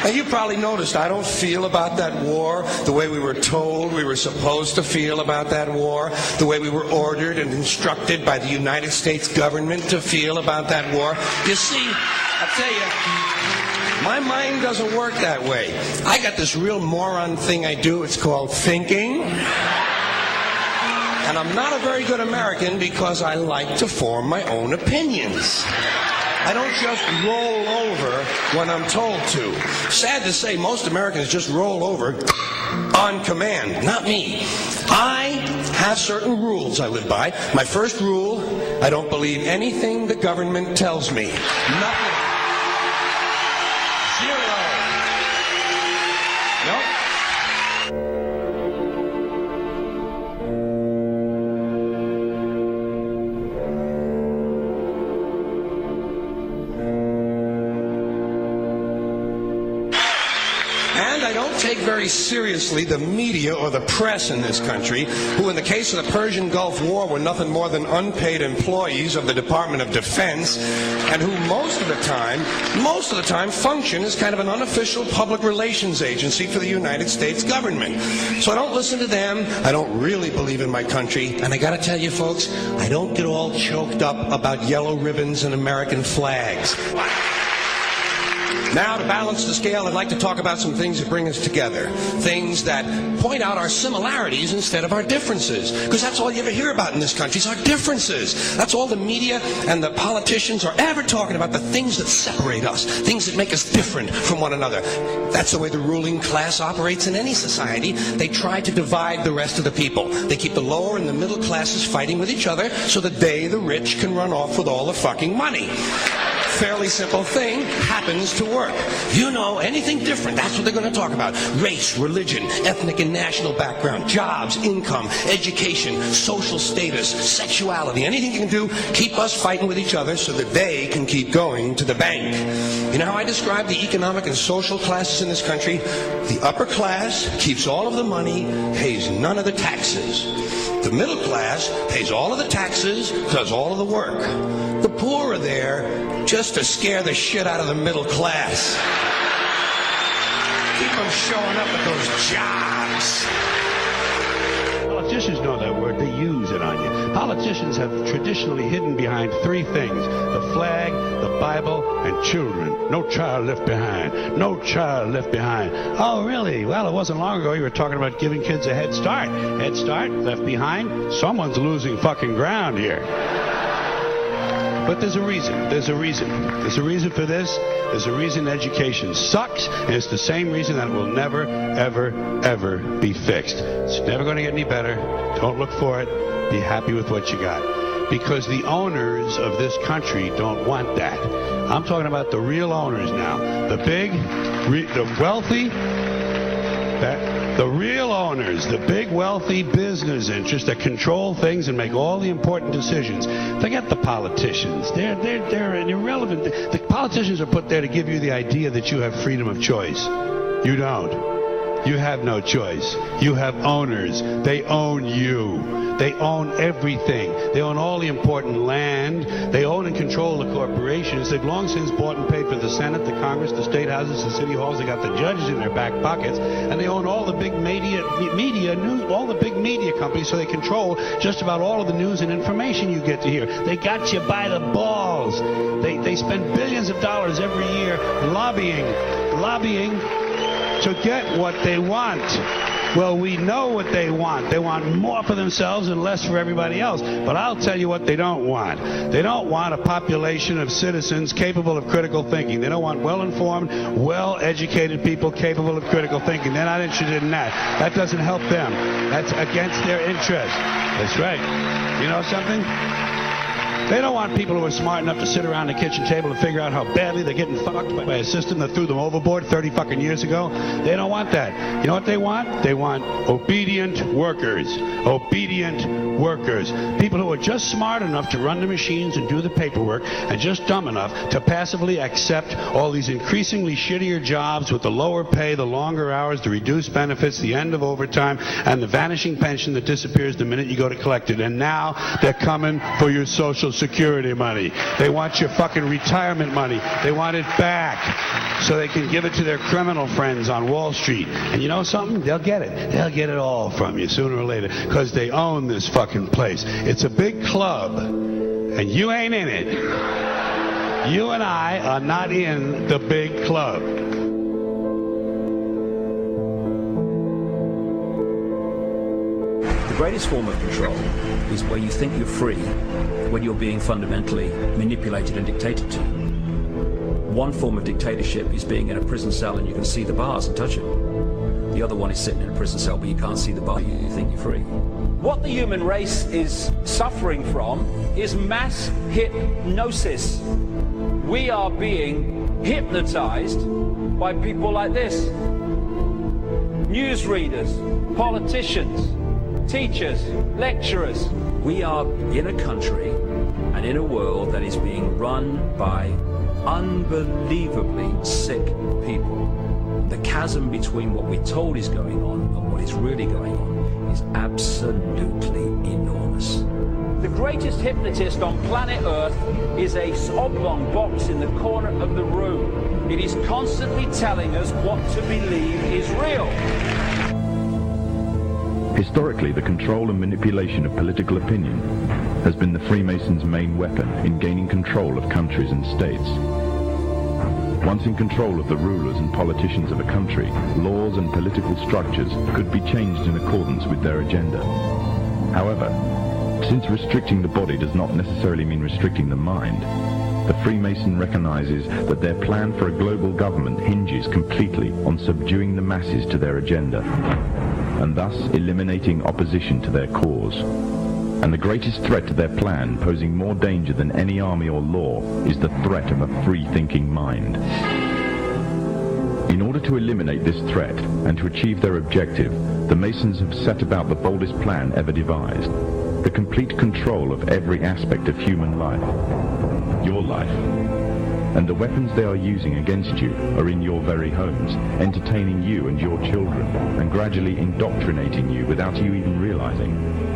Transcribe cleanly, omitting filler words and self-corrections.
Now, you probably noticed I don't feel about that war the way we were told we were supposed to feel about that war, the way we were ordered and instructed by the United States government to feel about that war. You see, I'll tell you, my mind doesn't work that way. I got this real moron thing I do. It's called thinking. And I'm not a very good American because I like to form my own opinions. I don't just roll over when I'm told to. Sad to say, most Americans just roll over on command. Not me. I have certain rules I live by. My first rule, I don't believe anything the government tells me. Nothing. Zero. Nope. And I don't take very seriously the media or the press in this country, who in the case of the Persian Gulf War were nothing more than unpaid employees of the Department of Defense, and who most of the time function as kind of an unofficial public relations agency for the United States government. So I don't listen to them. I don't really believe in my country. And I gotta tell you folks, I don't get all choked up about yellow ribbons and American flags. Now, to balance the scale, I'd like to talk about some things that bring us together. Things that point out our similarities instead of our differences. Because that's all you ever hear about in this country is our differences. That's all the media and the politicians are ever talking about, the things that separate us, things that make us different from one another. That's the way the ruling class operates in any society. They try to divide the rest of the people. They keep the lower and the middle classes fighting with each other so that they, the rich, can run off with all the fucking money. Fairly simple thing, happens to work. You know, anything different, that's what they're going to talk about. Race, religion, ethnic and national background, jobs, income, education, social status, sexuality, anything you can do, keep us fighting with each other so that they can keep going to the bank. You know how I describe the economic and social classes in this country? The upper class keeps all of the money, pays none of the taxes. The middle class pays all of the taxes, does all of the work. The poor are there just to scare the shit out of the middle class. Keep them showing up at those jobs. Politicians know that word. They use it on you. Politicians have traditionally hidden behind three things: the flag, the Bible, and children. No child left behind. No child left behind. Oh, really? Well, it wasn't long ago you were talking about giving kids a head start. Head start, left behind. Someone's losing fucking ground here. But there's a reason. There's a reason. There's a reason for this. There's a reason education sucks, and it's the same reason that it will never, ever, ever be fixed. It's never going to get any better. Don't look for it. Be happy with what you got. Because the owners of this country don't want that. I'm talking about the real owners now. The big, the wealthy, the real owners, the big wealthy business interests that control things and make all the important decisions. Forget the politicians. They're irrelevant. The politicians are put there to give you the idea that you have freedom of choice. You don't. You have no choice. You have owners. They own you. They own everything. They own all the important land. They own and control the corporations. They've long since bought and paid for the Senate, the Congress, the state houses, the city halls. They got the judges in their back pockets, and they own all the big media news, all the big media companies. So they control just about all of the news and information you get to hear. They got you by the balls. They spend billions of dollars every year lobbying to get what they want. Well, we know what they want. They want more for themselves and less for everybody else. But I'll tell you what they don't want. They don't want a population of citizens capable of critical thinking. They don't want well-informed, well-educated people capable of critical thinking. They're not interested in that. That doesn't help them. That's against their interest. That's right. You know something? They don't want people who are smart enough to sit around the kitchen table and figure out how badly they're getting fucked by a system that threw them overboard 30 fucking years ago. They don't want that. You know what they want? They want obedient workers. Obedient workers. People who are just smart enough to run the machines and do the paperwork, and just dumb enough to passively accept all these increasingly shittier jobs with the lower pay, the longer hours, the reduced benefits, the end of overtime, and the vanishing pension that disappears the minute you go to collect it. And now they're coming for your Social Security money. They want your fucking retirement money. They want it back so they can give it to their criminal friends on Wall Street. And you know something? They'll get it. They'll get it all from you sooner or later because they own this fucking place. It's a big club, and you ain't in it. You and I are not in the big club. The greatest form of control is where you think you're free when you're being fundamentally manipulated and dictated to. One form of dictatorship is being in a prison cell and you can see the bars and touch them. The other one is sitting in a prison cell but you can't see the bar, you think you're free. What the human race is suffering from is mass hypnosis. We are being hypnotized by people like this. Newsreaders, politicians, teachers, lecturers. We are in a country and in a world that is being run by unbelievably sick people. The chasm between what we're told is going on and what is really going on is absolutely enormous. The greatest hypnotist on planet Earth is a oblong box in the corner of the room. It is constantly telling us what to believe is real. Historically, the control and manipulation of political opinion has been the Freemasons' main weapon in gaining control of countries and states. Once in control of the rulers and politicians of a country, laws and political structures could be changed in accordance with their agenda. However, since restricting the body does not necessarily mean restricting the mind, the Freemason recognizes that their plan for a global government hinges completely on subduing the masses to their agenda, and thus eliminating opposition to their cause. And the greatest threat to their plan, posing more danger than any army or law, is the threat of a free-thinking mind. In order to eliminate this threat and to achieve their objective, the Masons have set about the boldest plan ever devised: the complete control of every aspect of human life, your life. And the weapons they are using against you are in your very homes, entertaining you and your children, and gradually indoctrinating you without you even realizing.